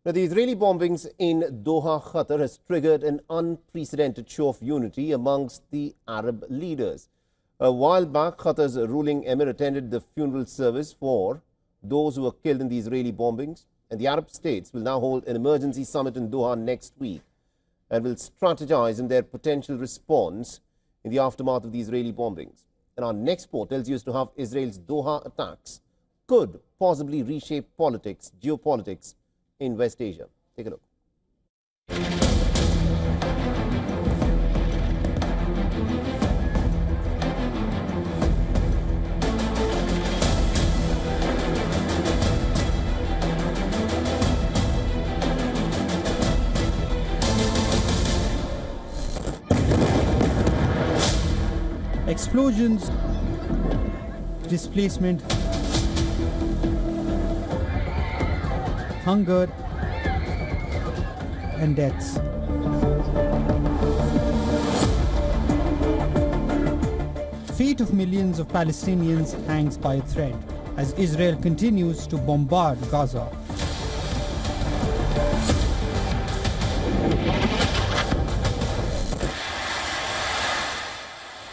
Now, the Israeli bombings in Doha, Qatar has triggered an unprecedented show of unity amongst the Arab leaders. A while back, Qatar's ruling emir attended the funeral service for those who were killed in the Israeli bombings, and the Arab states will now hold an emergency summit in Doha next week and will strategize in their potential response in the aftermath of the Israeli bombings. And our next report tells you as to how Israel's Doha attacks could possibly reshape politics, geopolitics in West Asia. Take a look. Explosions, displacement, hunger, and deaths. Fate of millions of Palestinians hangs by a thread as Israel continues to bombard Gaza.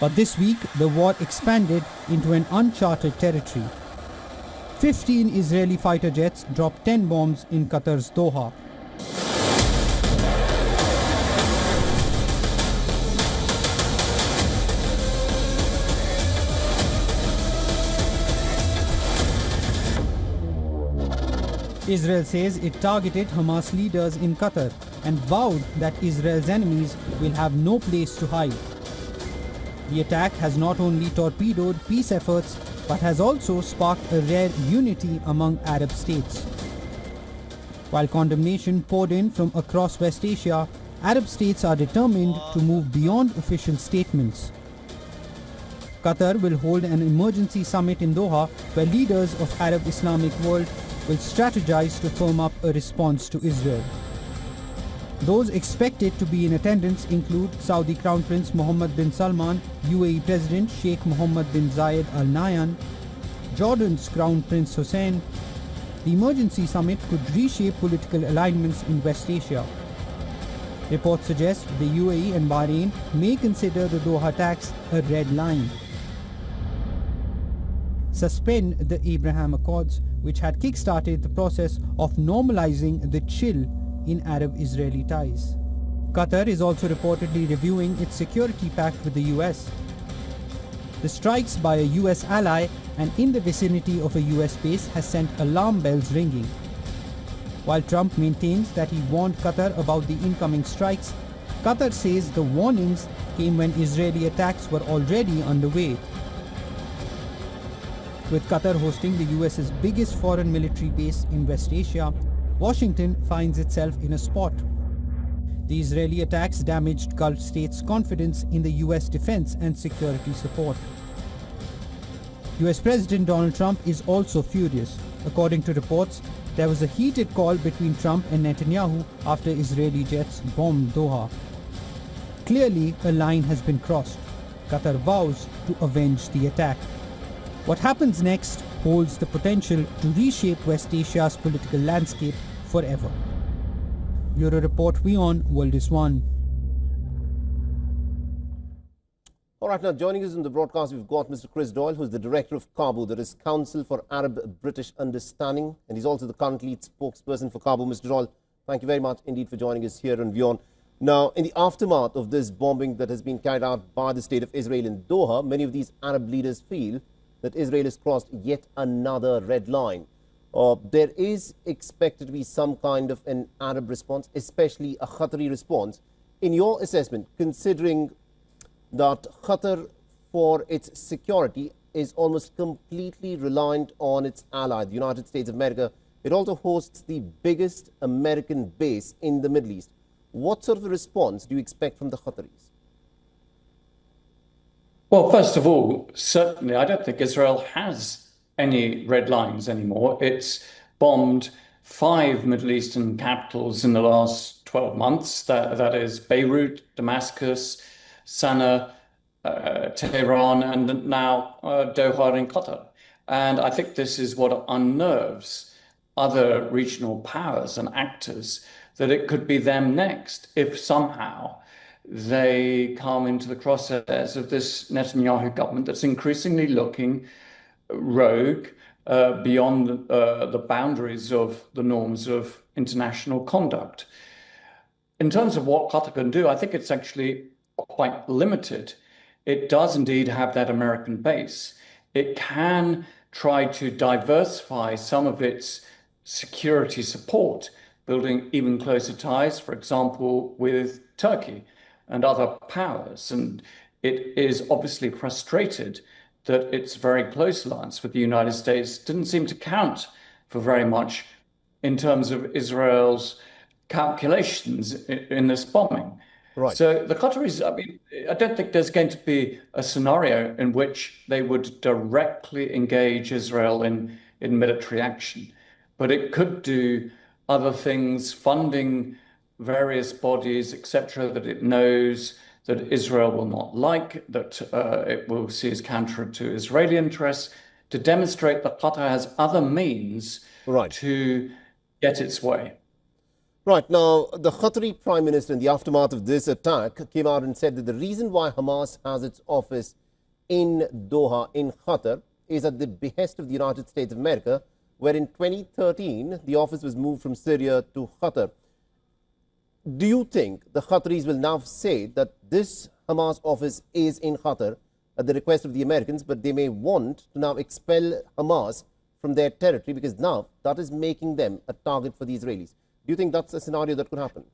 But this week, the war expanded into an uncharted territory. 15 Israeli fighter jets dropped 10 bombs in Qatar's Doha. Israel says it targeted Hamas leaders in Qatar and vowed that Israel's enemies will have no place to hide. The attack has not only torpedoed peace efforts, but has also sparked a rare unity among Arab states. While condemnation poured in from across West Asia, Arab states are determined to move beyond official statements. Qatar will hold an emergency summit in Doha where leaders of Arab-Islamic world will strategize to firm up a response to Israel. Those expected to be in attendance include Saudi Crown Prince Mohammed bin Salman, UAE President Sheikh Mohammed bin Zayed Al Nahyan, Jordan's Crown Prince Hussein. The emergency summit could reshape political alignments in West Asia. Reports suggest the UAE and Bahrain may consider the Doha attacks a red line. Suspend the Abraham Accords, which had kick-started the process of normalizing the chill in Arab-Israeli ties. Qatar is also reportedly reviewing its security pact with the US. The strikes by a US ally and in the vicinity of a US base has sent alarm bells ringing. While Trump maintains that he warned Qatar about the incoming strikes, Qatar says the warnings came when Israeli attacks were already underway. With Qatar hosting the US's biggest foreign military base in West Asia, Washington finds itself in a spot. The Israeli attacks damaged Gulf states' confidence in the US defense and security support. US President Donald Trump is also furious. According to reports, there was a heated call between Trump and Netanyahu after Israeli jets bombed Doha. Clearly, a line has been crossed. Qatar vows to avenge the attack. What happens next holds the potential to reshape West Asia's political landscape forever. Bureau Report, WION World is One. All right, now joining us in the broadcast, we've got Mr. Chris Doyle, who's the director of CABU, that is Council for Arab-British Understanding, and he's also the current lead spokesperson for CABU. Mr. Doyle, thank you very much indeed for joining us here on WION. Now, in the aftermath of this bombing that has been carried out by the state of Israel in Doha, many of these Arab leaders feel that Israel has crossed yet another red line. There is expected to be some kind of an Arab response, especially a Qatari response. In your assessment, considering that Qatar, for its security, is almost completely reliant on its ally, the United States of America, it also hosts the biggest American base in the Middle East. What sort of a response do you expect from the Qataris? Well, first of all, certainly, I don't think Israel has any red lines anymore. It's bombed 5 Middle Eastern capitals in the last 12 months. That is Beirut, Damascus, Sana'a, Tehran, and now Doha in Qatar. And I think this is what unnerves other regional powers and actors that it could be them next if somehow they come into the crosshairs of this Netanyahu government that's increasingly looking rogue beyond the boundaries of the norms of international conduct. In terms of what Qatar can do, I think it's actually quite limited. It does indeed have that American base. It can try to diversify some of its security support, building even closer ties, for example, with Turkey and other powers. And it is obviously frustrated that its very close alliance with the United States didn't seem to count for very much in terms of Israel's calculations in this bombing. Right. So the Qataris, I mean, I don't think there's going to be a scenario in which they would directly engage Israel in military action, but it could do other things, funding various bodies, etc., that it knows that Israel will not like, that it will see as counter to Israeli interests, to demonstrate that Qatar has other means to get its way. Right. Now, the Qatari Prime Minister, in the aftermath of this attack, came out and said that the reason why Hamas has its office in Doha, in Qatar, is at the behest of the United States of America, where in 2013, the office was moved from Syria to Qatar. Do you think the Qataris will now say that this Hamas office is in Qatar at the request of the Americans, but they may want to now expel Hamas from their territory because now that is making them a target for the Israelis? Do you think that's a scenario that could happen?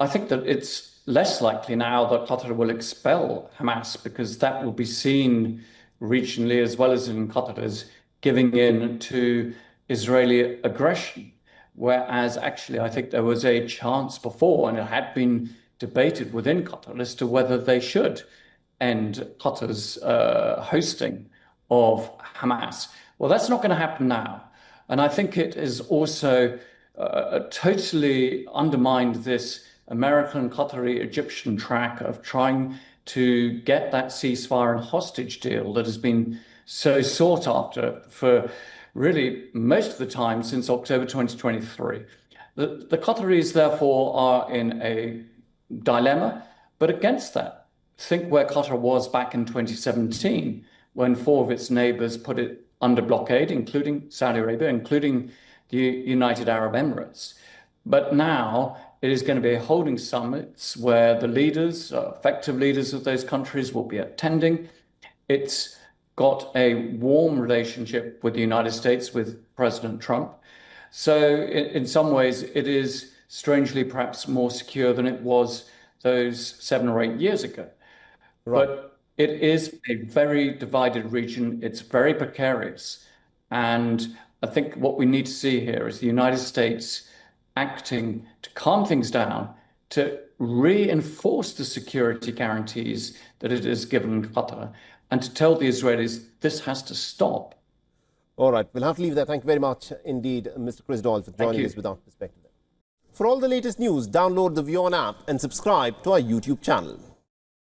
I think that it's less likely now that Qatar will expel Hamas because that will be seen regionally as well as in Qatar as giving in to Israeli aggression. Whereas actually I think there was a chance before, and it had been debated within Qatar as to whether they should end Qatar's hosting of Hamas. Well, that's not going to happen now. And I think it has also totally undermined this American, Qatari, Egyptian track of trying to get that ceasefire and hostage deal that has been so sought after for really most of the time since October 2023. The Qataris, therefore, are in a dilemma, but against that, think where Qatar was back in 2017 when 4 of its neighbors put it under blockade, including Saudi Arabia, including the United Arab Emirates. But now it is going to be holding summits where the leaders, effective leaders of those countries will be attending. It's got a warm relationship with the United States, with President Trump. So in some ways, it is strangely perhaps more secure than it was those 7 or 8 years ago. Right. But it is a very divided region. It's very precarious. And I think what we need to see here is the United States acting to calm things down, to reinforce the security guarantees that it has given Qatar, and to tell the Israelis this has to stop. All right, we'll have to leave there. Thank you very much indeed, Mr. Chris Doyle, for joining us with our perspective. For all the latest news, download the WION app and subscribe to our YouTube channel.